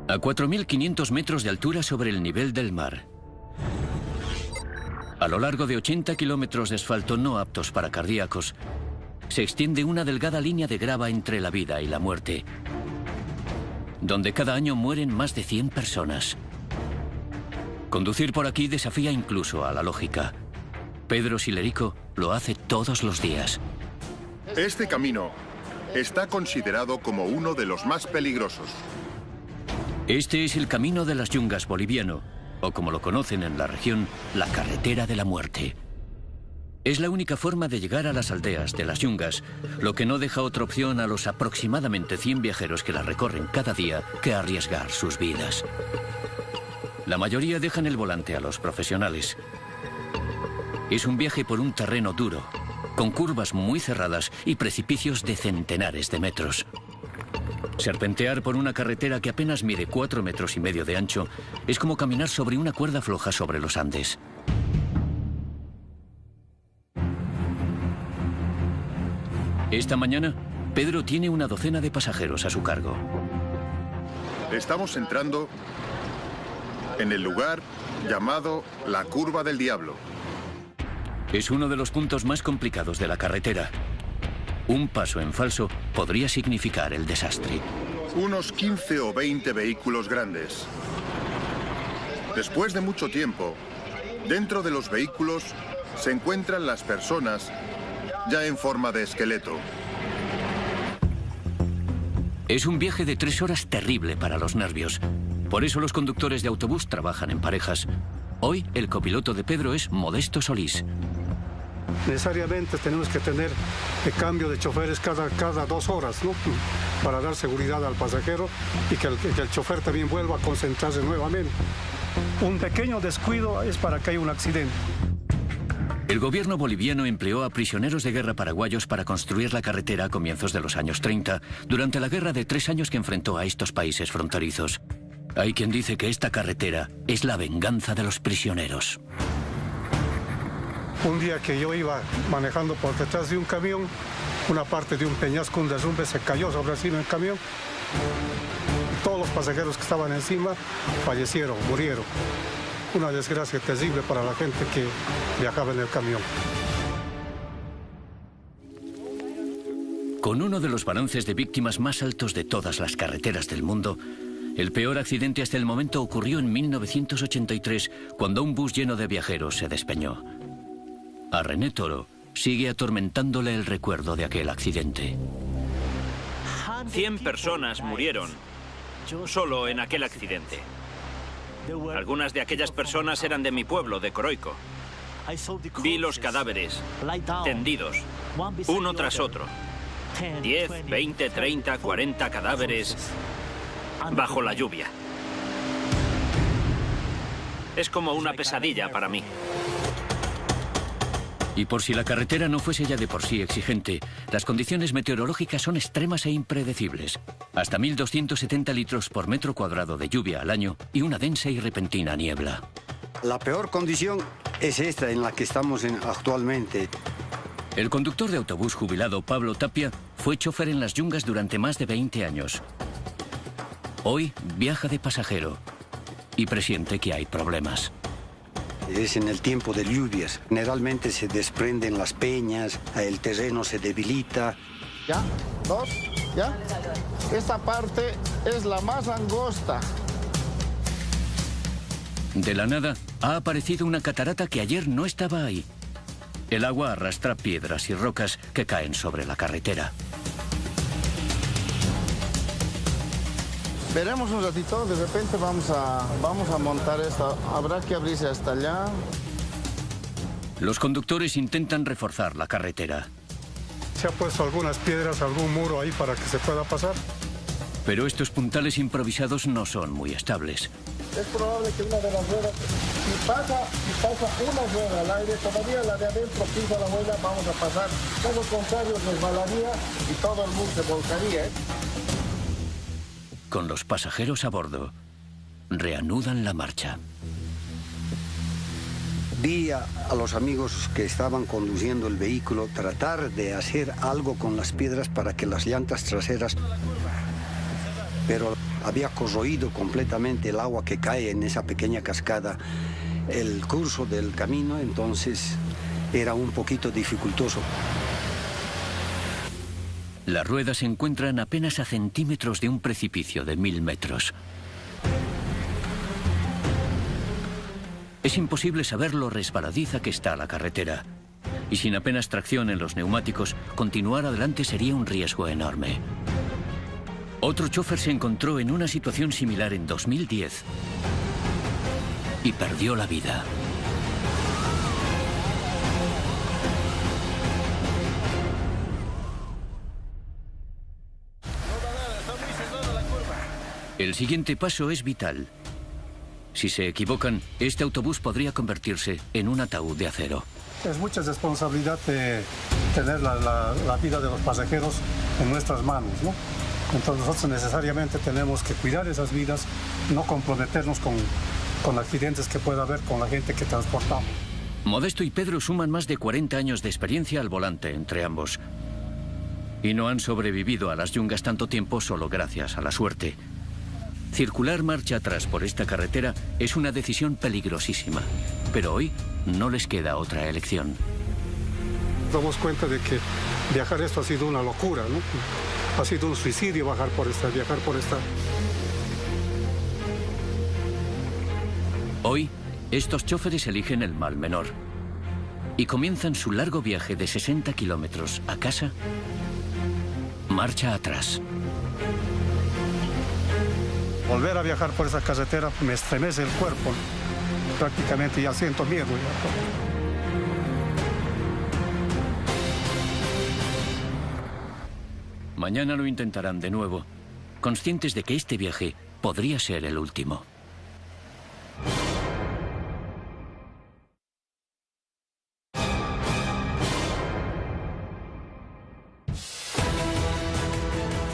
A 4.500 metros de altura sobre el nivel del mar. A lo largo de 80 kilómetros de asfalto no aptos para cardíacos, se extiende una delgada línea de grava entre la vida y la muerte, donde cada año mueren más de 100 personas. Conducir por aquí desafía incluso a la lógica. Pedro Silerico lo hace todos los días. Este camino está considerado como uno de los más peligrosos. Este es el Camino de las Yungas boliviano, o como lo conocen en la región, la Carretera de la Muerte. Es la única forma de llegar a las aldeas de las Yungas, lo que no deja otra opción a los aproximadamente 100 viajeros que la recorren cada día que arriesgar sus vidas. La mayoría dejan el volante a los profesionales. Es un viaje por un terreno duro, con curvas muy cerradas y precipicios de centenares de metros. Serpentear por una carretera que apenas mide 4,5 metros de ancho es como caminar sobre una cuerda floja sobre los Andes. Esta mañana, Pedro tiene una docena de pasajeros a su cargo. Estamos entrando en el lugar llamado la Curva del Diablo. Es uno de los puntos más complicados de la carretera. Un paso en falso podría significar el desastre. Unos 15 o 20 vehículos grandes. Después de mucho tiempo, dentro de los vehículos se encuentran las personas ya en forma de esqueleto. Es un viaje de 3 horas terrible para los nervios. Por eso los conductores de autobús trabajan en parejas. Hoy el copiloto de Pedro es Modesto Solís. Necesariamente tenemos que tener el cambio de choferes cada 2 horas, ¿no? Para dar seguridad al pasajero y que el chofer también vuelva a concentrarse nuevamente. Un pequeño descuido es para que haya un accidente. El gobierno boliviano empleó a prisioneros de guerra paraguayos para construir la carretera a comienzos de los años 30, durante la guerra de 3 años que enfrentó a estos países fronterizos. Hay quien dice que esta carretera es la venganza de los prisioneros. Un día que yo iba manejando por detrás de un camión, una parte de un peñasco, un derrumbe, se cayó sobre encima del camión. Todos los pasajeros que estaban encima fallecieron, murieron. Una desgracia terrible para la gente que viajaba en el camión. Con uno de los balances de víctimas más altos de todas las carreteras del mundo, el peor accidente hasta el momento ocurrió en 1983, cuando un bus lleno de viajeros se despeñó. A René Toro sigue atormentándole el recuerdo de aquel accidente. 100 personas murieron solo en aquel accidente. Algunas de aquellas personas eran de mi pueblo, de Coroico. Vi los cadáveres tendidos, uno tras otro. 10, 20, 30, 40 cadáveres bajo la lluvia. Es como una pesadilla para mí. Y por si la carretera no fuese ya de por sí exigente, las condiciones meteorológicas son extremas e impredecibles. Hasta 1.270 litros por metro cuadrado de lluvia al año y una densa y repentina niebla. La peor condición es esta en la que estamos actualmente. El conductor de autobús jubilado Pablo Tapia fue chofer en las Yungas durante más de 20 años. Hoy viaja de pasajero y presiente que hay problemas. Es en el tiempo de lluvias. Generalmente se desprenden las peñas, el terreno se debilita. ¿Ya? 2, ¿ya? Esta parte es la más angosta. De la nada ha aparecido una catarata que ayer no estaba ahí. El agua arrastra piedras y rocas que caen sobre la carretera. Veremos un ratito, de repente vamos a montar esto. Habrá que abrirse hasta allá. Los conductores intentan reforzar la carretera. Se ha puesto algunas piedras, algún muro ahí para que se pueda pasar. Pero estos puntales improvisados no son muy estables. Es probable que una de las ruedas, si pasa una rueda al aire, todavía la de adentro pisa la rueda, vamos a pasar. Caso contrario, resbalaría y todo el mundo se volcaría, ¿eh? Con los pasajeros a bordo, reanudan la marcha. Vi a los amigos que estaban conduciendo el vehículo tratar de hacer algo con las piedras para que las llantas traseras... Pero había corroído completamente el agua que cae en esa pequeña cascada el curso del camino, entonces era un poquito dificultoso. Las ruedas se encuentran apenas a centímetros de un precipicio de 1000 metros. Es imposible saber lo resbaladiza que está la carretera. Y sin apenas tracción en los neumáticos, continuar adelante sería un riesgo enorme. Otro chofer se encontró en una situación similar en 2010 y perdió la vida. El siguiente paso es vital. Si se equivocan, este autobús podría convertirse en un ataúd de acero. Es mucha responsabilidad de tener la vida de los pasajeros en nuestras manos, ¿no? Entonces nosotros necesariamente tenemos que cuidar esas vidas, no comprometernos con accidentes que pueda haber con la gente que transportamos. Modesto y Pedro suman más de 40 años de experiencia al volante entre ambos. Y no han sobrevivido a las yungas tanto tiempo solo gracias a la suerte. Circular marcha atrás por esta carretera es una decisión peligrosísima, pero hoy no les queda otra elección. Nos damos cuenta de que viajar esto ha sido una locura, ¿no? Ha sido un suicidio viajar por esta. Hoy, estos choferes eligen el mal menor y comienzan su largo viaje de 60 kilómetros a casa, marcha atrás. Volver a viajar por esa carretera me estremece el cuerpo. Prácticamente ya siento miedo. Mañana lo intentarán de nuevo, conscientes de que este viaje podría ser el último.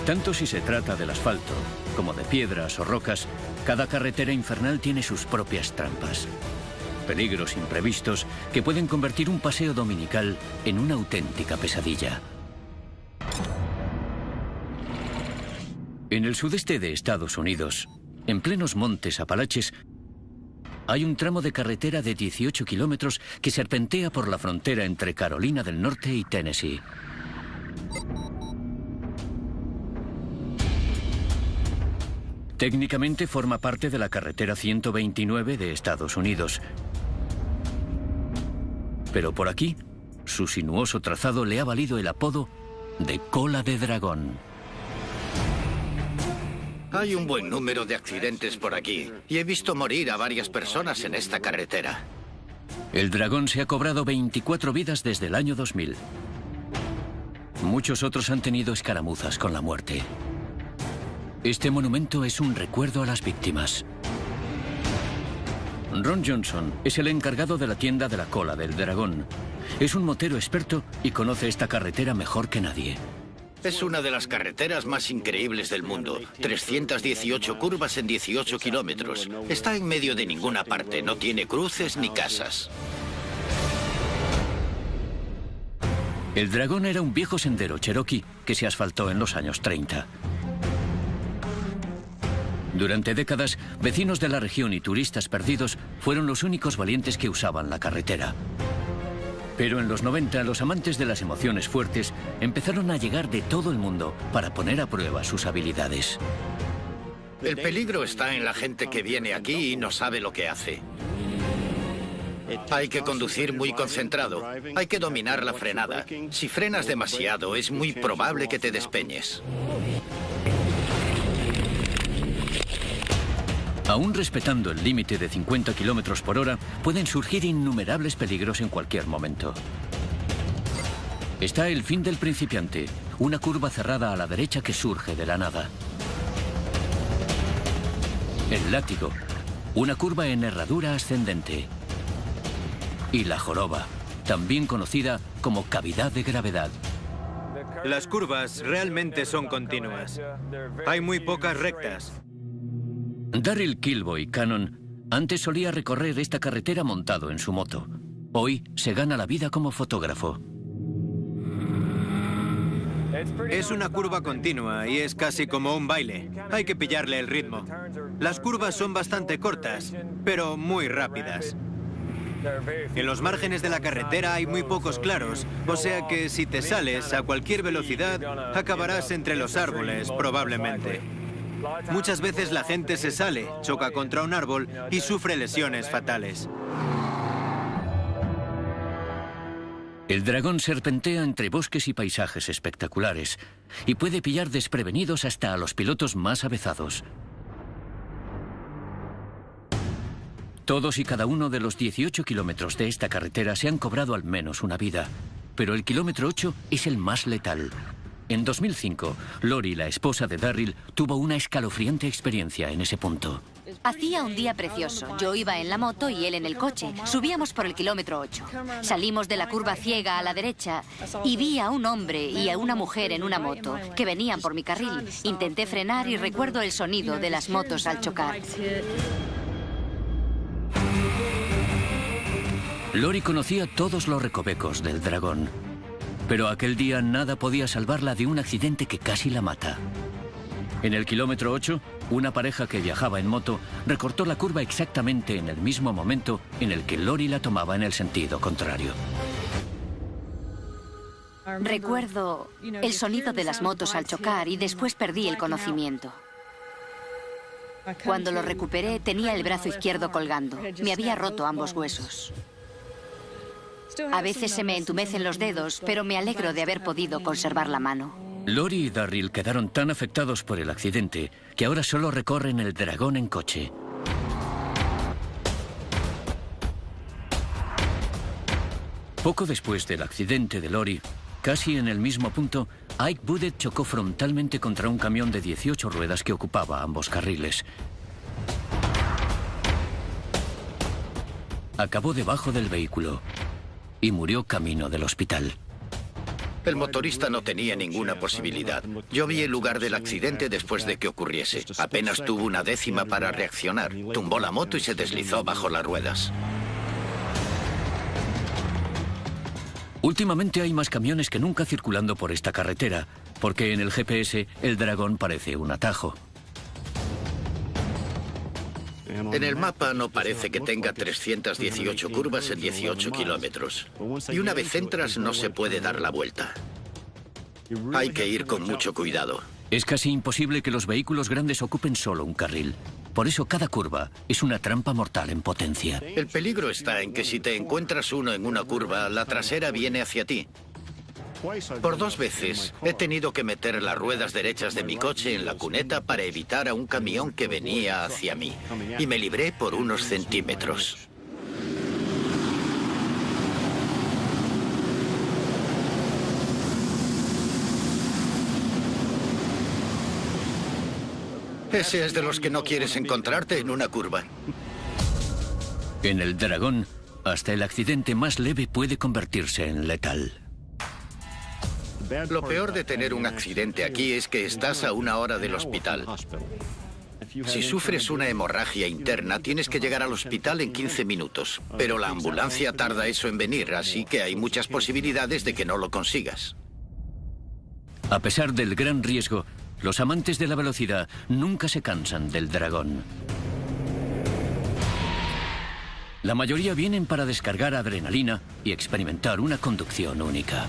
Tanto si se trata del asfalto como de piedras o rocas, cada carretera infernal tiene sus propias trampas. Peligros imprevistos que pueden convertir un paseo dominical en una auténtica pesadilla. En el sudeste de Estados Unidos, en plenos montes Apalaches, hay un tramo de carretera de 18 kilómetros que serpentea por la frontera entre Carolina del Norte y Tennessee. Técnicamente forma parte de la carretera 129 de Estados Unidos. Pero por aquí, su sinuoso trazado le ha valido el apodo de Cola de Dragón. Hay un buen número de accidentes por aquí y he visto morir a varias personas en esta carretera. El Dragón se ha cobrado 24 vidas desde el año 2000. Muchos otros han tenido escaramuzas con la muerte. Este monumento es un recuerdo a las víctimas. Ron Johnson es el encargado de la tienda de la Cola del Dragón. Es un motero experto y conoce esta carretera mejor que nadie. Es una de las carreteras más increíbles del mundo. 318 curvas en 18 kilómetros. Está en medio de ninguna parte, no tiene cruces ni casas. El Dragón era un viejo sendero cherokee que se asfaltó en los años 30. Durante décadas, vecinos de la región y turistas perdidos fueron los únicos valientes que usaban la carretera. Pero en los 90, los amantes de las emociones fuertes empezaron a llegar de todo el mundo para poner a prueba sus habilidades. El peligro está en la gente que viene aquí y no sabe lo que hace. Hay que conducir muy concentrado. Hay que dominar la frenada. Si frenas demasiado, es muy probable que te despeñes. Aún respetando el límite de 50 kilómetros por hora, pueden surgir innumerables peligros en cualquier momento. Está el fin del principiante, una curva cerrada a la derecha que surge de la nada. El látigo, una curva en herradura ascendente. Y la joroba, también conocida como cavidad de gravedad. Las curvas realmente son continuas. Hay muy pocas rectas. Darryl Kilboy Cannon antes solía recorrer esta carretera montado en su moto. Hoy se gana la vida como fotógrafo. Es una curva continua y es casi como un baile. Hay que pillarle el ritmo. Las curvas son bastante cortas, pero muy rápidas. En los márgenes de la carretera hay muy pocos claros, o sea que si te sales a cualquier velocidad, acabarás entre los árboles, probablemente. Muchas veces la gente se sale, choca contra un árbol y sufre lesiones fatales. El dragón serpentea entre bosques y paisajes espectaculares y puede pillar desprevenidos hasta a los pilotos más avezados. Todos y cada uno de los 18 kilómetros de esta carretera se han cobrado al menos una vida, pero el kilómetro 8 es el más letal. En 2005, Lori, la esposa de Darryl, tuvo una escalofriante experiencia en ese punto. Hacía un día precioso. Yo iba en la moto y él en el coche. Subíamos por el kilómetro 8. Salimos de la curva ciega a la derecha y vi a un hombre y a una mujer en una moto que venían por mi carril. Intenté frenar y recuerdo el sonido de las motos al chocar. Lori conocía todos los recovecos del dragón, pero aquel día nada podía salvarla de un accidente que casi la mata. En el kilómetro 8, una pareja que viajaba en moto recortó la curva exactamente en el mismo momento en el que Lori la tomaba en el sentido contrario. Recuerdo el sonido de las motos al chocar y después perdí el conocimiento. Cuando lo recuperé, tenía el brazo izquierdo colgando. Me había roto ambos huesos. A veces se me entumecen los dedos, pero me alegro de haber podido conservar la mano. Lori y Darryl quedaron tan afectados por el accidente que ahora solo recorren el dragón en coche. Poco después del accidente de Lori, casi en el mismo punto, Ike Budet chocó frontalmente contra un camión de 18 ruedas que ocupaba ambos carriles. Acabó debajo del vehículo y murió camino del hospital. El motorista no tenía ninguna posibilidad. Yo vi el lugar del accidente después de que ocurriese. Apenas tuvo una décima para reaccionar. Tumbó la moto y se deslizó bajo las ruedas. Últimamente hay más camiones que nunca circulando por esta carretera, porque en el GPS el dragón parece un atajo. En el mapa no parece que tenga 318 curvas en 18 kilómetros. Y una vez entras no se puede dar la vuelta. Hay que ir con mucho cuidado. Es casi imposible que los vehículos grandes ocupen solo un carril. Por eso cada curva es una trampa mortal en potencia. El peligro está en que si te encuentras uno en una curva, la trasera viene hacia ti. Por 2 veces he tenido que meter las ruedas derechas de mi coche en la cuneta para evitar a un camión que venía hacia mí. Y me libré por unos centímetros. Ese es de los que no quieres encontrarte en una curva. En el dragón, hasta el accidente más leve puede convertirse en letal. Lo peor de tener un accidente aquí es que estás a 1 hora del hospital. Si sufres una hemorragia interna, tienes que llegar al hospital en 15 minutos. Pero la ambulancia tarda eso en venir, así que hay muchas posibilidades de que no lo consigas. A pesar del gran riesgo, los amantes de la velocidad nunca se cansan del dragón. La mayoría vienen para descargar adrenalina y experimentar una conducción única.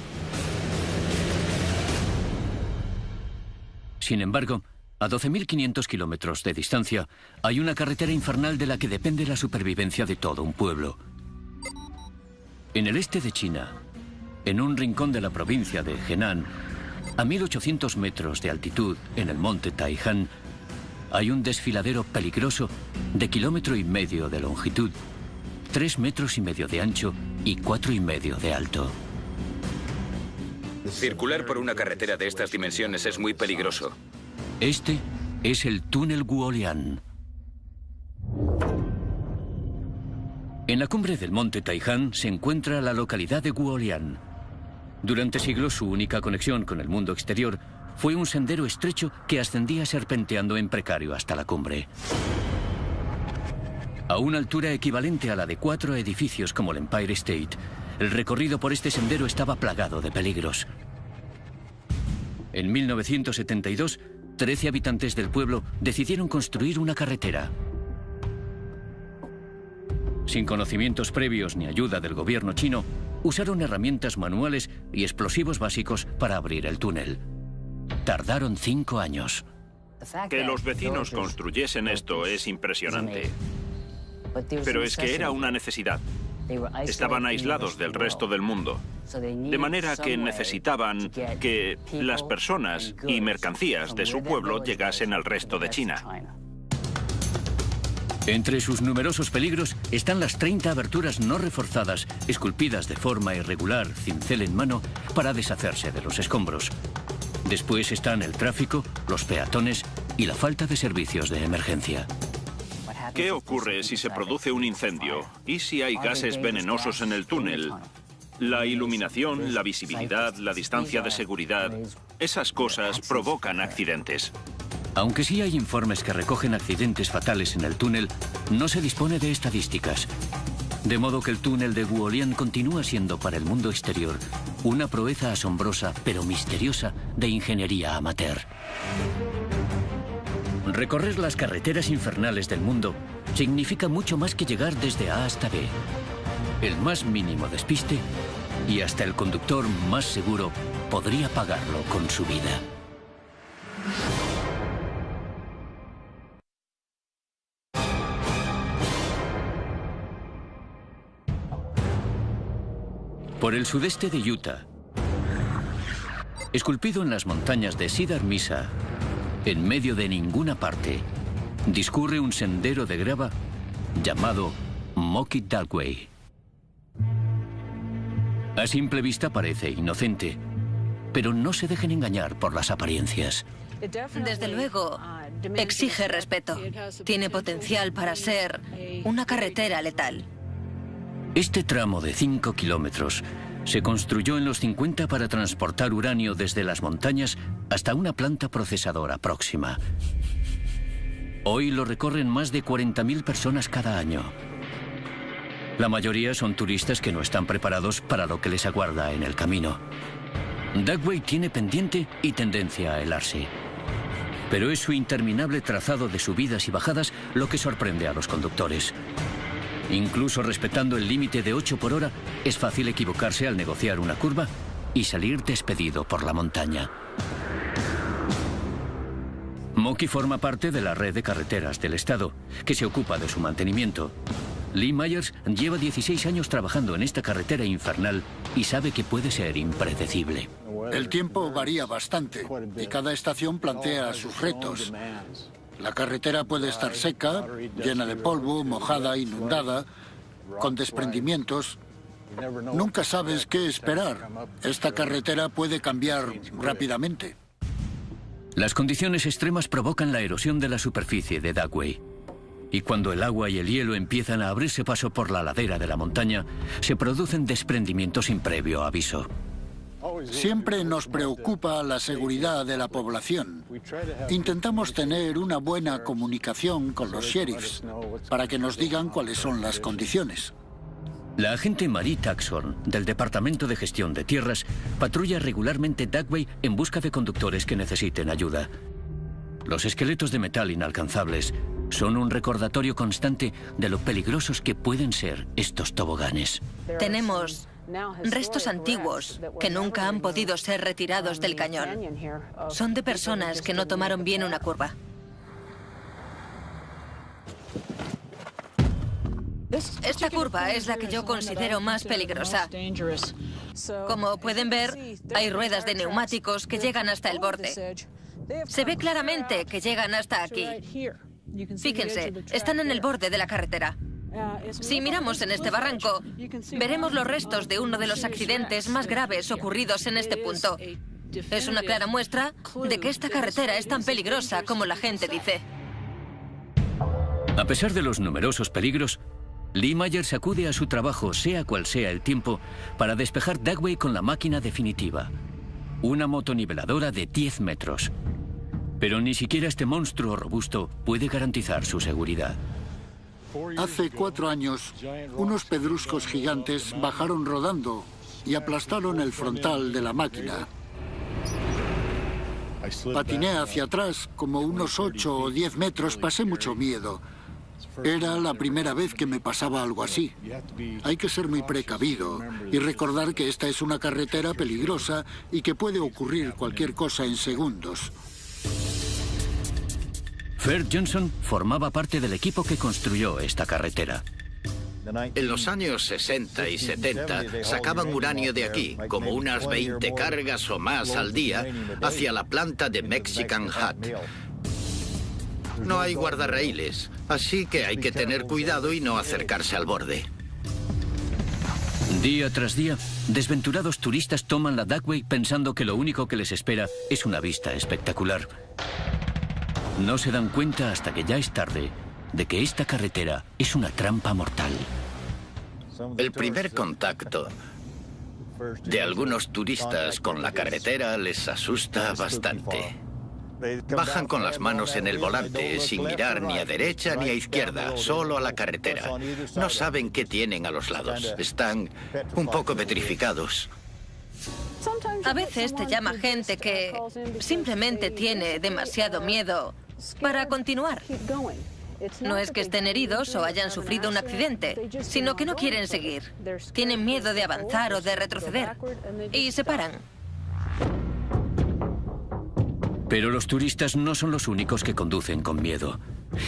Sin embargo, a 12.500 kilómetros de distancia, hay una carretera infernal de la que depende la supervivencia de todo un pueblo. En el este de China, en un rincón de la provincia de Henan, a 1.800 metros de altitud, en el monte Taihan, hay un desfiladero peligroso de 1,5 kilómetros de longitud, 3,5 metros de ancho y 4,5 metros de alto. Circular por una carretera de estas dimensiones es muy peligroso. Este es el túnel Guolian. En la cumbre del monte Taihan se encuentra la localidad de Guolian. Durante siglos su única conexión con el mundo exterior fue un sendero estrecho que ascendía serpenteando en precario hasta la cumbre. A una altura equivalente a la de 4 edificios como el Empire State, el recorrido por este sendero estaba plagado de peligros. En 1972, 13 habitantes del pueblo decidieron construir una carretera. Sin conocimientos previos ni ayuda del gobierno chino, usaron herramientas manuales y explosivos básicos para abrir el túnel. Tardaron 5 años. Que los vecinos construyesen esto es impresionante. Pero es que era una necesidad. Estaban aislados del resto del mundo. De manera que necesitaban que las personas y mercancías de su pueblo llegasen al resto de China. Entre sus numerosos peligros están las 30 aberturas no reforzadas, esculpidas de forma irregular, cincel en mano, para deshacerse de los escombros. Después están el tráfico, los peatones y la falta de servicios de emergencia. ¿Qué ocurre si se produce un incendio? ¿Y si hay gases venenosos en el túnel? La iluminación, la visibilidad, la distancia de seguridad, esas cosas provocan accidentes. Aunque sí hay informes que recogen accidentes fatales en el túnel, no se dispone de estadísticas. De modo que el túnel de Huolian continúa siendo para el mundo exterior una proeza asombrosa pero misteriosa de ingeniería amateur. Recorrer las carreteras infernales del mundo significa mucho más que llegar desde A hasta B. El más mínimo despiste y hasta el conductor más seguro podría pagarlo con su vida. Por el sudeste de Utah, esculpido en las montañas de Cedar Mesa, en medio de ninguna parte, discurre un sendero de grava llamado Moki Dugway. A simple vista parece inocente, pero no se dejen engañar por las apariencias. Desde luego, exige respeto. Tiene potencial para ser una carretera letal. Este tramo de 5 kilómetros se construyó en los 50 para transportar uranio desde las montañas hasta una planta procesadora próxima. Hoy lo recorren más de 40.000 personas cada año. La mayoría son turistas que no están preparados para lo que les aguarda en el camino. Dugway tiene pendiente y tendencia a helarse. Pero es su interminable trazado de subidas y bajadas lo que sorprende a los conductores. Incluso respetando el límite de 8 por hora, es fácil equivocarse al negociar una curva y salir despedido por la montaña. Moki forma parte de la red de carreteras del estado, que se ocupa de su mantenimiento. Lee Myers lleva 16 años trabajando en esta carretera infernal y sabe que puede ser impredecible. El tiempo varía bastante y cada estación plantea sus retos. La carretera puede estar seca, llena de polvo, mojada, inundada, con desprendimientos. Nunca sabes qué esperar. Esta carretera puede cambiar rápidamente. Las condiciones extremas provocan la erosión de la superficie de Dugway. Y cuando el agua y el hielo empiezan a abrirse paso por la ladera de la montaña, se producen desprendimientos sin previo aviso. Siempre nos preocupa la seguridad de la población. Intentamos tener una buena comunicación con los sheriffs para que nos digan cuáles son las condiciones. La agente Marie Taxhorn, del Departamento de Gestión de Tierras, patrulla regularmente Dugway en busca de conductores que necesiten ayuda. Los esqueletos de metal inalcanzables son un recordatorio constante de lo peligrosos que pueden ser estos toboganes. Tenemos restos antiguos que nunca han podido ser retirados del cañón. Son de personas que no tomaron bien una curva. Esta curva es la que yo considero más peligrosa. Como pueden ver, hay ruedas de neumáticos que llegan hasta el borde. Se ve claramente que llegan hasta aquí. Fíjense, están en el borde de la carretera. Si miramos en este barranco, veremos los restos de uno de los accidentes más graves ocurridos en este punto. Es una clara muestra de que esta carretera es tan peligrosa como la gente dice. A pesar de los numerosos peligros, Lee Myers acude a su trabajo, sea cual sea el tiempo, para despejar Dugway con la máquina definitiva. Una motoniveladora de 10 metros. Pero ni siquiera este monstruo robusto puede garantizar su seguridad. Hace 4 años, unos pedruscos gigantes bajaron rodando y aplastaron el frontal de la máquina. Patiné hacia atrás, como unos 8 o 10 metros, pasé mucho miedo. Era la primera vez que me pasaba algo así. Hay que ser muy precavido y recordar que esta es una carretera peligrosa y que puede ocurrir cualquier cosa en segundos. Ferd Johnson formaba parte del equipo que construyó esta carretera. En los años 60 y 70 sacaban uranio de aquí, como unas 20 cargas o más al día, hacia la planta de Mexican Hat. No hay guardarraíles, así que hay que tener cuidado y no acercarse al borde. Día tras día, desventurados turistas toman la Duckway pensando que lo único que les espera es una vista espectacular. No se dan cuenta hasta que ya es tarde de que esta carretera es una trampa mortal. El primer contacto de algunos turistas con la carretera les asusta bastante. Bajan con las manos en el volante, sin mirar ni a derecha ni a izquierda, solo a la carretera. No saben qué tienen a los lados. Están un poco petrificados. A veces te llama gente que simplemente tiene demasiado miedo para continuar. No es que estén heridos o hayan sufrido un accidente, sino que no quieren seguir. Tienen miedo de avanzar o de retroceder y se paran. Pero los turistas no son los únicos que conducen con miedo.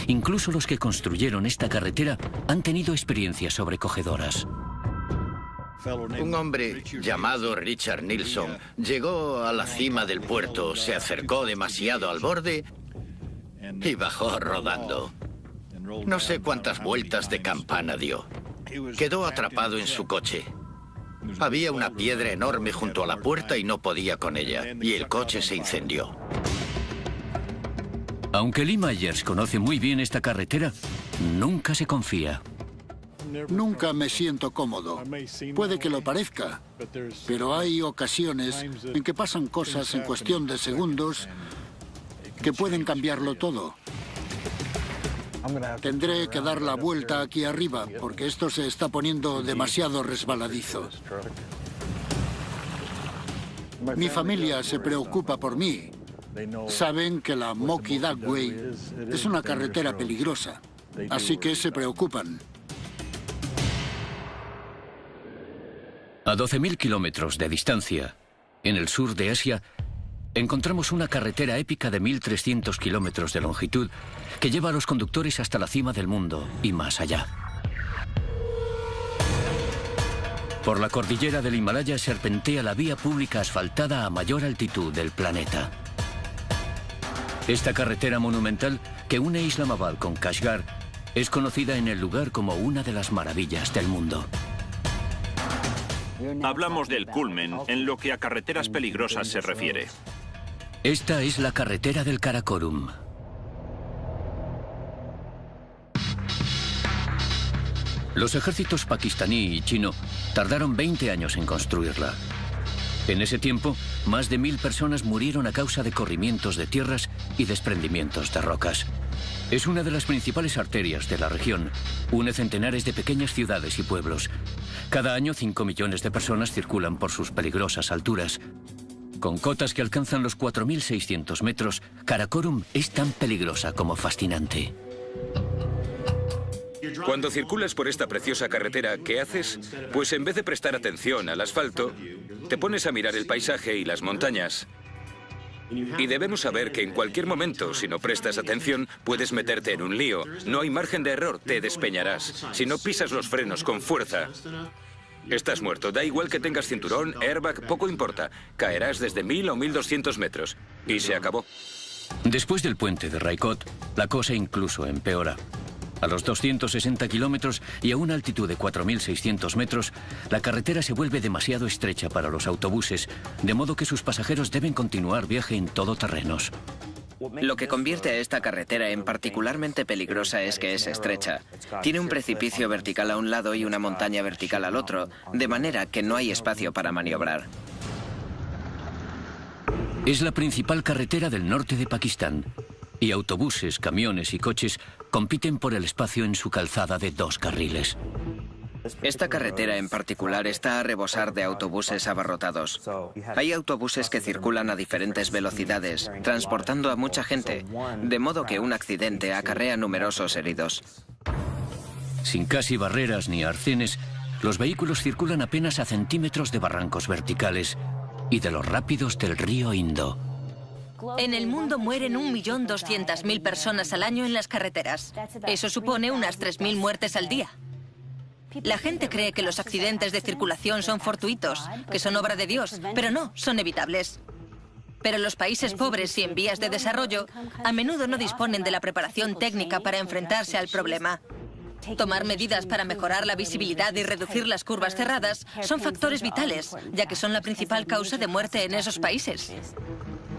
Incluso los que construyeron esta carretera han tenido experiencias sobrecogedoras. Un hombre llamado Richard Nilsson llegó a la cima del puerto, se acercó demasiado al borde y bajó rodando. No sé cuántas vueltas de campana dio. Quedó atrapado en su coche. Había una piedra enorme junto a la puerta y no podía con ella, y el coche se incendió. Aunque Lee Myers conoce muy bien esta carretera, nunca se confía. Nunca me siento cómodo. Puede que lo parezca, pero hay ocasiones en que pasan cosas en cuestión de segundos que pueden cambiarlo todo. Tendré que dar la vuelta aquí arriba, porque esto se está poniendo demasiado resbaladizo. Mi familia se preocupa por mí. Saben que la Moki Duckway es una carretera peligrosa, así que se preocupan. A 12.000 kilómetros de distancia, en el sur de Asia, encontramos una carretera épica de 1.300 kilómetros de longitud que lleva a los conductores hasta la cima del mundo y más allá. Por la cordillera del Himalaya serpentea la vía pública asfaltada a mayor altitud del planeta. Esta carretera monumental que une Islamabad con Kashgar es conocida en el lugar como una de las maravillas del mundo. Hablamos del culmen en lo que a carreteras peligrosas se refiere. Esta es la carretera del Karakorum. Los ejércitos pakistaní y chino tardaron 20 años en construirla. En ese tiempo, más de 1.000 personas murieron a causa de corrimientos de tierras y desprendimientos de rocas. Es una de las principales arterias de la región. Une centenares de pequeñas ciudades y pueblos. Cada año 5 millones de personas circulan por sus peligrosas alturas. Con cotas que alcanzan los 4.600 metros, Karakorum es tan peligrosa como fascinante. Cuando circulas por esta preciosa carretera, ¿qué haces? Pues en vez de prestar atención al asfalto, te pones a mirar el paisaje y las montañas. Y debemos saber que en cualquier momento, si no prestas atención, puedes meterte en un lío. No hay margen de error, te despeñarás. Si no pisas los frenos con fuerza, estás muerto. Da igual que tengas cinturón, airbag, poco importa. Caerás desde 1.000 o 1.200 metros. Y se acabó. Después del puente de Raikot, la cosa incluso empeora. A los 260 kilómetros y a una altitud de 4.600 metros, la carretera se vuelve demasiado estrecha para los autobuses, de modo que sus pasajeros deben continuar viaje en todoterrenos. Lo que convierte a esta carretera en particularmente peligrosa es que es estrecha. Tiene un precipicio vertical a un lado y una montaña vertical al otro, de manera que no hay espacio para maniobrar. Es la principal carretera del norte de Pakistán, y autobuses, camiones y coches compiten por el espacio en su calzada de 2 carriles. Esta carretera en particular está a rebosar de autobuses abarrotados. Hay autobuses que circulan a diferentes velocidades, transportando a mucha gente, de modo que un accidente acarrea numerosos heridos. Sin casi barreras ni arcenes, los vehículos circulan apenas a centímetros de barrancos verticales y de los rápidos del río Indo. En el mundo mueren 1.200.000 personas al año en las carreteras. Eso supone unas 3.000 muertes al día. La gente cree que los accidentes de circulación son fortuitos, que son obra de Dios, pero no, son evitables. Pero los países pobres y en vías de desarrollo a menudo no disponen de la preparación técnica para enfrentarse al problema. Tomar medidas para mejorar la visibilidad y reducir las curvas cerradas son factores vitales, ya que son la principal causa de muerte en esos países.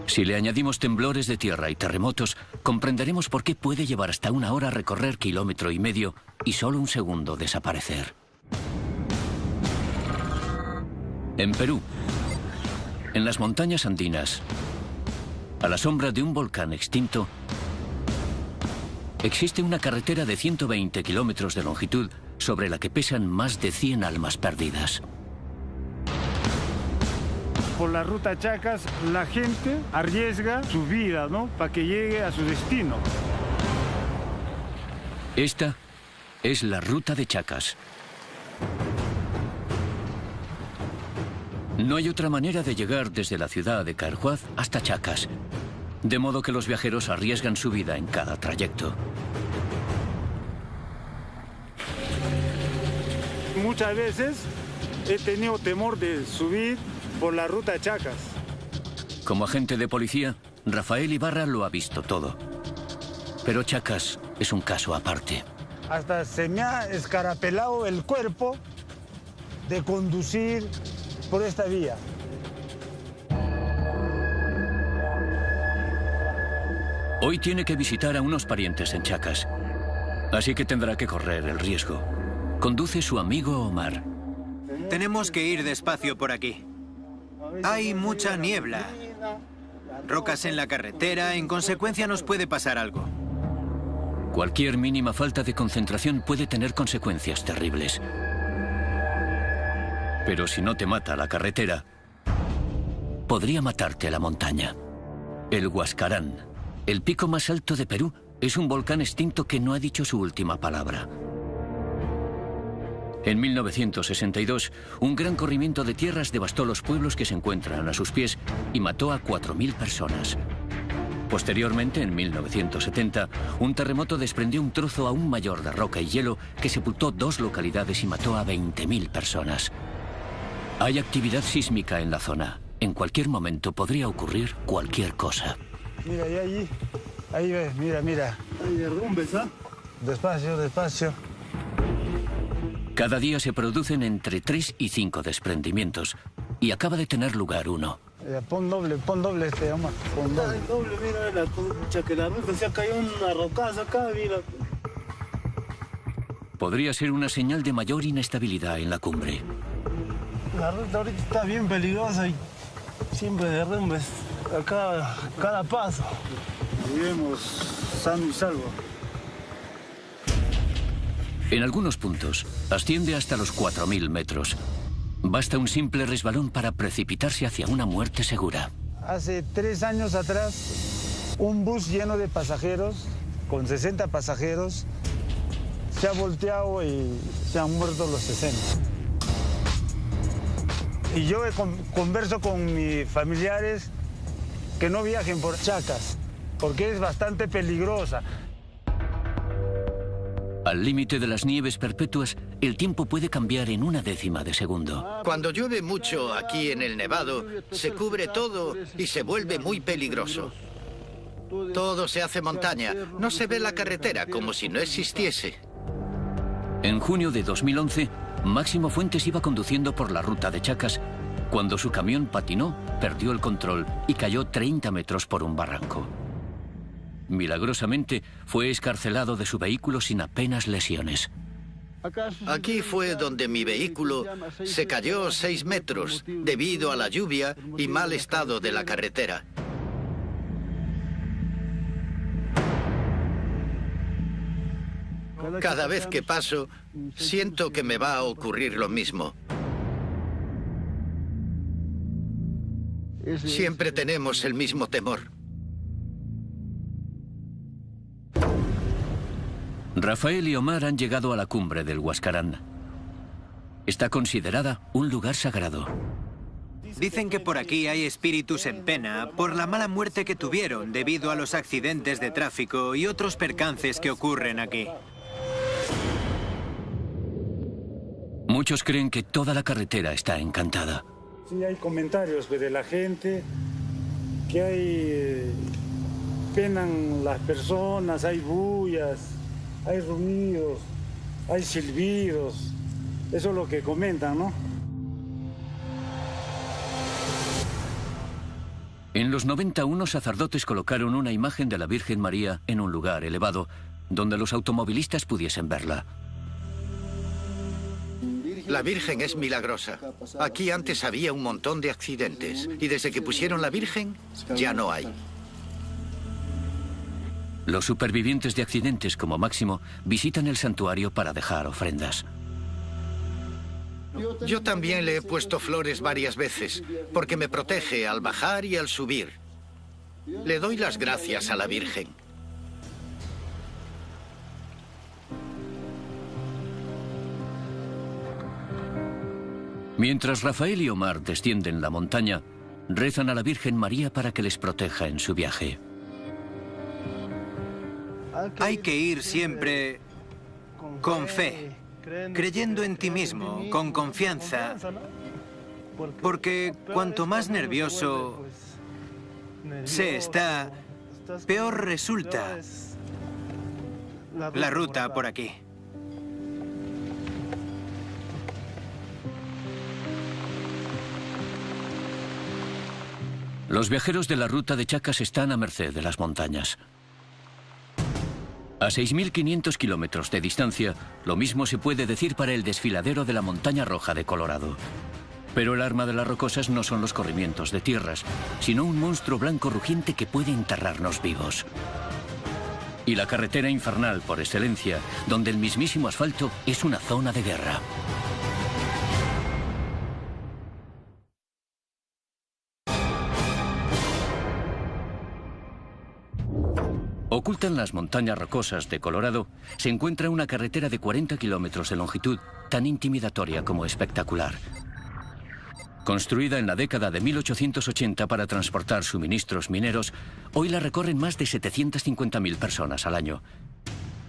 Si le añadimos temblores de tierra y terremotos, comprenderemos por qué puede llevar hasta 1 hora recorrer 1,5 kilómetros y solo 1 segundo desaparecer. En Perú, en las montañas andinas, a la sombra de un volcán extinto, existe una carretera de 120 kilómetros de longitud sobre la que pesan más de 100 almas perdidas. Por la ruta Chacas, la gente arriesga su vida, ¿no?, para que llegue a su destino. Esta es la ruta de Chacas. No hay otra manera de llegar desde la ciudad de Carhuaz hasta Chacas, de modo que los viajeros arriesgan su vida en cada trayecto. Muchas veces he tenido temor de subir por la ruta Chacas. Como agente de policía, Rafael Ibarra lo ha visto todo. Pero Chacas es un caso aparte. Hasta se me ha escarapelado el cuerpo de conducir por esta vía. Hoy tiene que visitar a unos parientes en Chacas, así que tendrá que correr el riesgo. Conduce su amigo Omar. Tenemos que ir despacio por aquí. Hay mucha niebla, rocas en la carretera, en consecuencia nos puede pasar algo. Cualquier mínima falta de concentración puede tener consecuencias terribles. Pero si no te mata la carretera, podría matarte la montaña. El Huascarán, el pico más alto de Perú, es un volcán extinto que no ha dicho su última palabra. En 1962, un gran corrimiento de tierras devastó los pueblos que se encuentran a sus pies y mató a 4.000 personas. Posteriormente, en 1970, un terremoto desprendió un trozo aún mayor de roca y hielo que sepultó 2 localidades y mató a 20.000 personas. Hay actividad sísmica en la zona. En cualquier momento podría ocurrir cualquier cosa. Mira, y ahí ves, mira. Hay derrumbes, ¿ah? Despacio, despacio. Cada día se producen entre 3 y 5 desprendimientos y acaba de tener lugar uno. Pon doble este, Omar. Pon doble. Doble, mira, la concha que la ruta se ha caído una rocaza acá, mira. Podría ser una señal de mayor inestabilidad en la cumbre. La ruta ahorita está bien peligrosa y siempre derrumbes acá cada paso. Vivimos sano y salvo. En algunos puntos asciende hasta los 4.000 metros. Basta un simple resbalón para precipitarse hacia una muerte segura. Hace 3 años atrás, un bus lleno de pasajeros, con 60 pasajeros, se ha volteado y se han muerto los 60. Y yo converso con mis familiares que no viajen por Chacas, porque es bastante peligrosa. Al límite de las nieves perpetuas, el tiempo puede cambiar en 1/10 de segundo. Cuando llueve mucho aquí en el Nevado, se cubre todo y se vuelve muy peligroso. Todo se hace montaña. No se ve la carretera, como si no existiese. En junio de 2011, Máximo Fuentes iba conduciendo por la ruta de Chacas cuando su camión patinó, perdió el control y cayó 30 metros por un barranco. Milagrosamente, fue excarcelado de su vehículo sin apenas lesiones. Aquí fue donde mi vehículo se cayó 6 metros debido a la lluvia y mal estado de la carretera. Cada vez que paso, siento que me va a ocurrir lo mismo. Siempre tenemos el mismo temor. Rafael y Omar han llegado a la cumbre del Huascarán. Está considerada un lugar sagrado. Dicen que por aquí hay espíritus en pena por la mala muerte que tuvieron debido a los accidentes de tráfico y otros percances que ocurren aquí. Muchos creen que toda la carretera está encantada. Sí, hay comentarios de la gente que hay penan las personas, hay bullas, hay ruidos, hay silbidos. Eso es lo que comentan, ¿no? En los 90, unos sacerdotes colocaron una imagen de la Virgen María en un lugar elevado, donde los automovilistas pudiesen verla. La Virgen es milagrosa. Aquí antes había un montón de accidentes y desde que pusieron la Virgen, ya no hay. Los supervivientes de accidentes, como máximo, visitan el santuario para dejar ofrendas. Yo también le he puesto flores varias veces, porque me protege al bajar y al subir. Le doy las gracias a la Virgen. Mientras Rafael y Omar descienden la montaña, rezan a la Virgen María para que les proteja en su viaje. Hay que ir siempre con fe, creyendo en ti mismo, con confianza, porque cuanto más nervioso se está, peor resulta la ruta por aquí. Los viajeros de la ruta de Chacas están a merced de las montañas. A 6.500 kilómetros de distancia, lo mismo se puede decir para el desfiladero de la Montaña Roja de Colorado. Pero el arma de las rocosas no son los corrimientos de tierras, sino un monstruo blanco rugiente que puede enterrarnos vivos. Y la carretera infernal por excelencia, donde el mismísimo asfalto es una zona de guerra. Oculta en las montañas rocosas de Colorado se encuentra una carretera de 40 kilómetros de longitud, tan intimidatoria como espectacular. Construida en la década de 1880 para transportar suministros mineros, hoy la recorren más de 750.000 personas al año.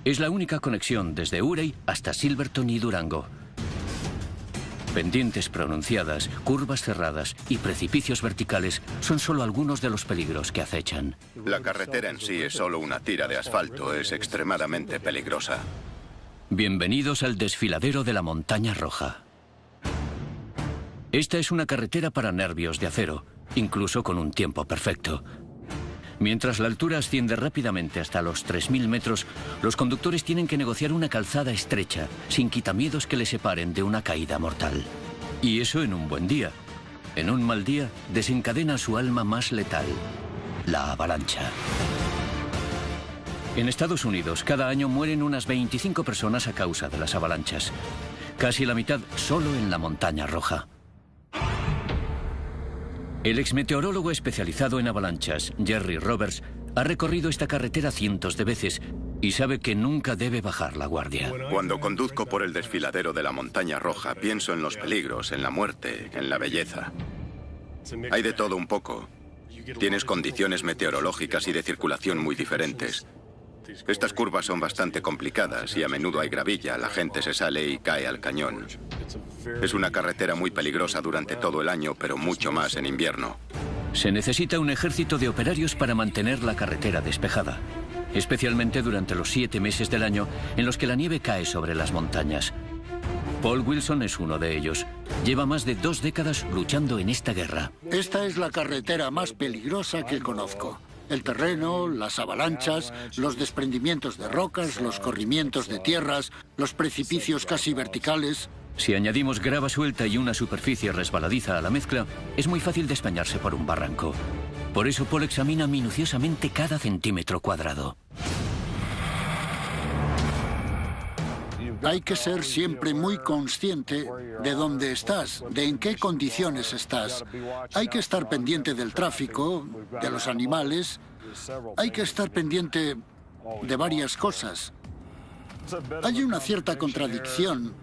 Es la única conexión desde Urey hasta Silverton y Durango. Pendientes pronunciadas, curvas cerradas y precipicios verticales son solo algunos de los peligros que acechan. La carretera en sí es solo una tira de asfalto, es extremadamente peligrosa. Bienvenidos al desfiladero de la Montaña Roja. Esta es una carretera para nervios de acero, incluso con un tiempo perfecto. Mientras la altura asciende rápidamente hasta los 3.000 metros, los conductores tienen que negociar una calzada estrecha, sin quitamiedos que les separen de una caída mortal. Y eso en un buen día. En un mal día, desencadena su alma más letal, la avalancha. En Estados Unidos, cada año mueren unas 25 personas a causa de las avalanchas. Casi la mitad solo en la Montaña Roja. El exmeteorólogo especializado en avalanchas, Jerry Roberts, ha recorrido esta carretera cientos de veces y sabe que nunca debe bajar la guardia. Cuando conduzco por el desfiladero de la Montaña Roja, pienso en los peligros, en la muerte, en la belleza. Hay de todo un poco. Tienes condiciones meteorológicas y de circulación muy diferentes. Estas curvas son bastante complicadas y a menudo hay gravilla, la gente se sale y cae al cañón. Es una carretera muy peligrosa durante todo el año, pero mucho más en invierno. Se necesita un ejército de operarios para mantener la carretera despejada, especialmente durante los 7 meses del año en los que la nieve cae sobre las montañas. Paul Wilson es uno de ellos. Lleva más de 2 décadas luchando en esta guerra. Esta es la carretera más peligrosa que conozco. El terreno, las avalanchas, los desprendimientos de rocas, los corrimientos de tierras, los precipicios casi verticales. Si añadimos grava suelta y una superficie resbaladiza a la mezcla, es muy fácil despeñarse por un barranco. Por eso Paul examina minuciosamente cada centímetro cuadrado. Hay que ser siempre muy consciente de dónde estás, de en qué condiciones estás. Hay que estar pendiente del tráfico, de los animales. Hay que estar pendiente de varias cosas. Hay una cierta contradicción,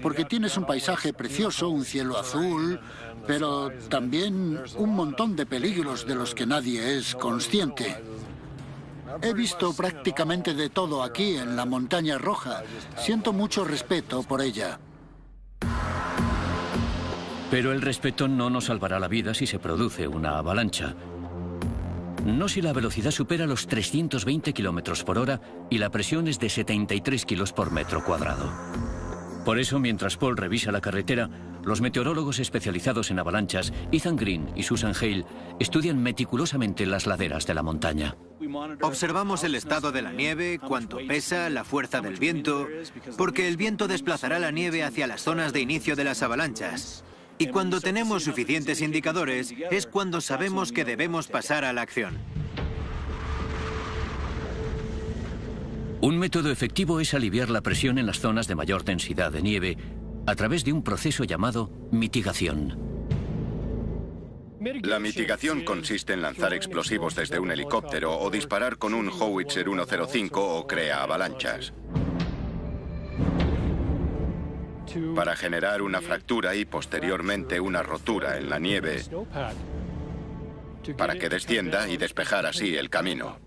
porque tienes un paisaje precioso, un cielo azul, pero también un montón de peligros de los que nadie es consciente. He visto prácticamente de todo aquí, en la Montaña Roja. Siento mucho respeto por ella. Pero el respeto no nos salvará la vida si se produce una avalancha. No si la velocidad supera los 320 kilómetros por hora y la presión es de 73 kilos por metro cuadrado. Por eso, mientras Paul revisa la carretera, los meteorólogos especializados en avalanchas, Ethan Green y Susan Hale, estudian meticulosamente las laderas de la montaña. Observamos el estado de la nieve, cuánto pesa, la fuerza del viento, porque el viento desplazará la nieve hacia las zonas de inicio de las avalanchas. Y cuando tenemos suficientes indicadores, es cuando sabemos que debemos pasar a la acción. Un método efectivo es aliviar la presión en las zonas de mayor densidad de nieve a través de un proceso llamado mitigación. La mitigación consiste en lanzar explosivos desde un helicóptero o disparar con un Howitzer 105 o crea avalanchas. Para generar una fractura y posteriormente una rotura en la nieve para que descienda y despejar así el camino.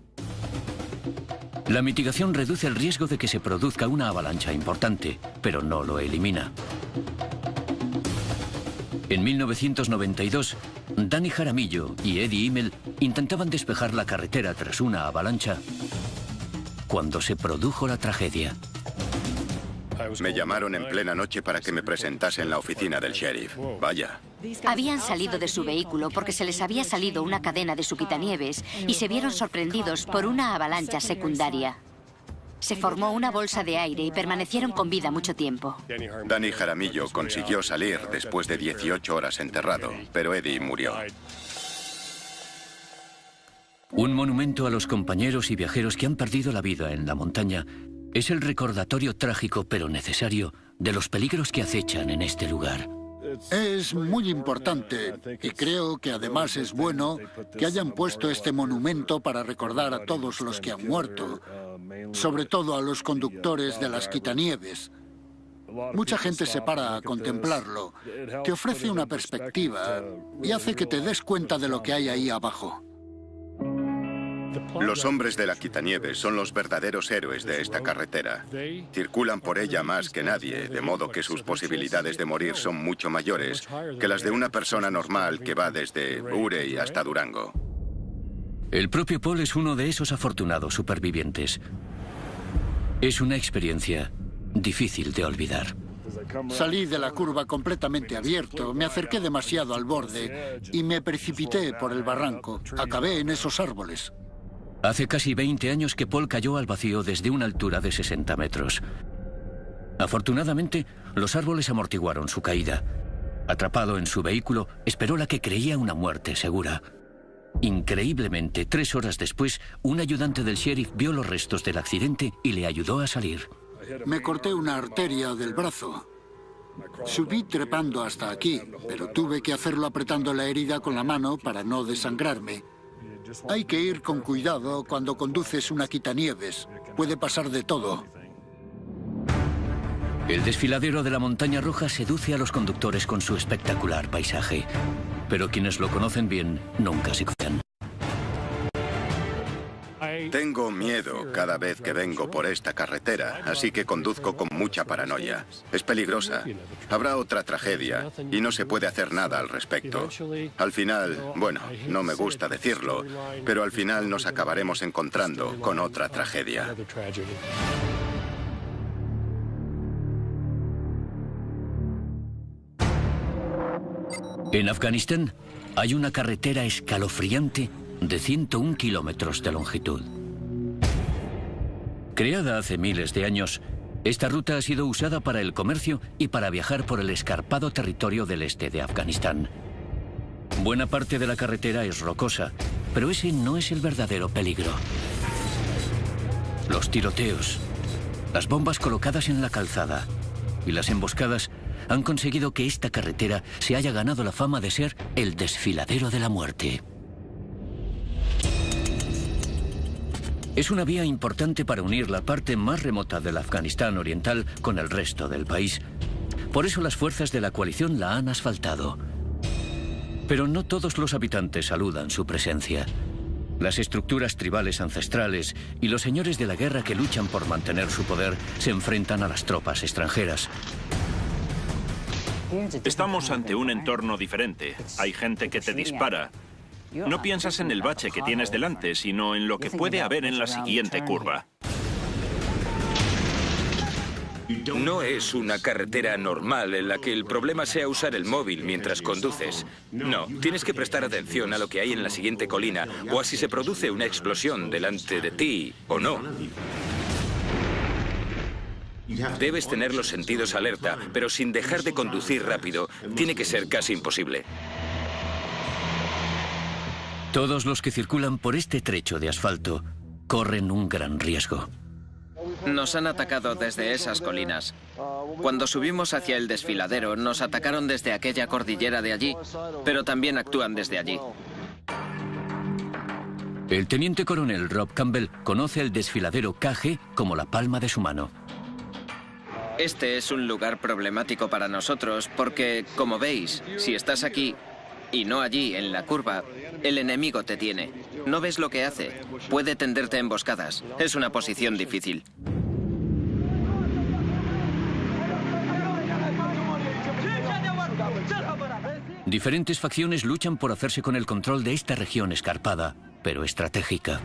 La mitigación reduce el riesgo de que se produzca una avalancha importante, pero no lo elimina. En 1992, Danny Jaramillo y Eddie Immel intentaban despejar la carretera tras una avalancha cuando se produjo la tragedia. Me llamaron en plena noche para que me presentase en la oficina del sheriff. Vaya. Habían salido de su vehículo porque se les había salido una cadena de su quitanieves y se vieron sorprendidos por una avalancha secundaria. Se formó una bolsa de aire y permanecieron con vida mucho tiempo. Danny Jaramillo consiguió salir después de 18 horas enterrado, pero Eddie murió. Un monumento a los compañeros y viajeros que han perdido la vida en la montaña es el recordatorio trágico pero necesario de los peligros que acechan en este lugar. Es muy importante y creo que además es bueno que hayan puesto este monumento para recordar a todos los que han muerto, sobre todo a los conductores de las quitanieves. Mucha gente se para a contemplarlo, te ofrece una perspectiva y hace que te des cuenta de lo que hay ahí abajo. Los hombres de la quitanieves son los verdaderos héroes de esta carretera. Circulan por ella más que nadie, de modo que sus posibilidades de morir son mucho mayores que las de una persona normal que va desde Urey hasta Durango. El propio Paul es uno de esos afortunados supervivientes. Es una experiencia difícil de olvidar. Salí de la curva completamente abierto, me acerqué demasiado al borde y me precipité por el barranco. Acabé en esos árboles. Hace casi 20 años que Paul cayó al vacío desde una altura de 60 metros. Afortunadamente, los árboles amortiguaron su caída. Atrapado en su vehículo, esperó la que creía una muerte segura. Increíblemente, 3 horas después, un ayudante del sheriff vio los restos del accidente y le ayudó a salir. Me corté una arteria del brazo. Subí trepando hasta aquí, pero tuve que hacerlo apretando la herida con la mano para no desangrarme. Hay que ir con cuidado cuando conduces una quitanieves. Puede pasar de todo. El desfiladero de la Montaña Roja seduce a los conductores con su espectacular paisaje. Pero quienes lo conocen bien nunca se confían. Tengo miedo cada vez que vengo por esta carretera, así que conduzco con mucha paranoia. Es peligrosa. Habrá otra tragedia y no se puede hacer nada al respecto. Al final, bueno, no me gusta decirlo, pero al final nos acabaremos encontrando con otra tragedia. En Afganistán hay una carretera escalofriante de 101 kilómetros de longitud. Creada hace miles de años, esta ruta ha sido usada para el comercio y para viajar por el escarpado territorio del este de Afganistán. Buena parte de la carretera es rocosa, pero ese no es el verdadero peligro. Los tiroteos, las bombas colocadas en la calzada y las emboscadas han conseguido que esta carretera se haya ganado la fama de ser el desfiladero de la muerte. Es una vía importante para unir la parte más remota del Afganistán oriental con el resto del país. Por eso las fuerzas de la coalición la han asfaltado. Pero no todos los habitantes saludan su presencia. Las estructuras tribales ancestrales y los señores de la guerra que luchan por mantener su poder se enfrentan a las tropas extranjeras. Estamos ante un entorno diferente. Hay gente que te dispara. No piensas en el bache que tienes delante, sino en lo que puede haber en la siguiente curva. No es una carretera normal en la que el problema sea usar el móvil mientras conduces. No, tienes que prestar atención a lo que hay en la siguiente colina o a si se produce una explosión delante de ti o no. Debes tener los sentidos alerta, pero sin dejar de conducir rápido. Tiene que ser casi imposible. Todos los que circulan por este trecho de asfalto corren un gran riesgo. Nos han atacado desde esas colinas. Cuando subimos hacia el desfiladero, nos atacaron desde aquella cordillera de allí, pero también actúan desde allí. El teniente coronel Rob Campbell conoce el desfiladero KG como la palma de su mano. Este es un lugar problemático para nosotros porque, como veis, si estás aquí y no allí, en la curva, el enemigo te tiene. No ves lo que hace. Puede tenderte emboscadas. Es una posición difícil. Diferentes facciones luchan por hacerse con el control de esta región escarpada, pero estratégica.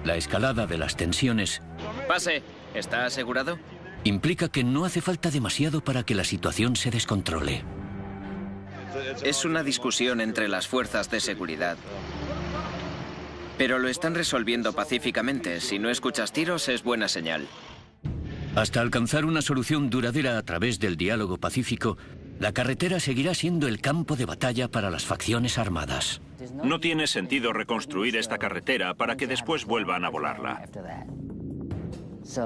La escalada de las tensiones... Pase. ¿Está asegurado? Implica que no hace falta demasiado para que la situación se descontrole. Es una discusión entre las fuerzas de seguridad. Pero lo están resolviendo pacíficamente. Si no escuchas tiros, es buena señal. Hasta alcanzar una solución duradera a través del diálogo pacífico, la carretera seguirá siendo el campo de batalla para las facciones armadas. No tiene sentido reconstruir esta carretera para que después vuelvan a volarla.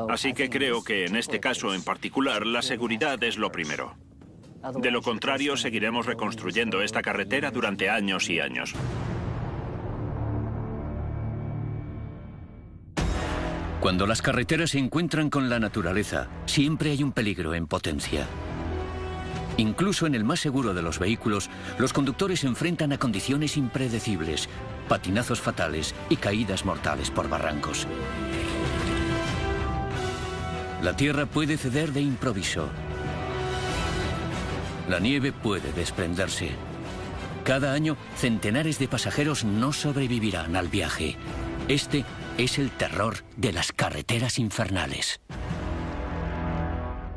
Así que creo que en este caso en particular, la seguridad es lo primero. De lo contrario, seguiremos reconstruyendo esta carretera durante años y años. Cuando las carreteras se encuentran con la naturaleza, siempre hay un peligro en potencia. Incluso en el más seguro de los vehículos, los conductores se enfrentan a condiciones impredecibles, patinazos fatales y caídas mortales por barrancos. La tierra puede ceder de improviso. La nieve puede desprenderse. Cada año, centenares de pasajeros no sobrevivirán al viaje. Este es el terror de las carreteras infernales.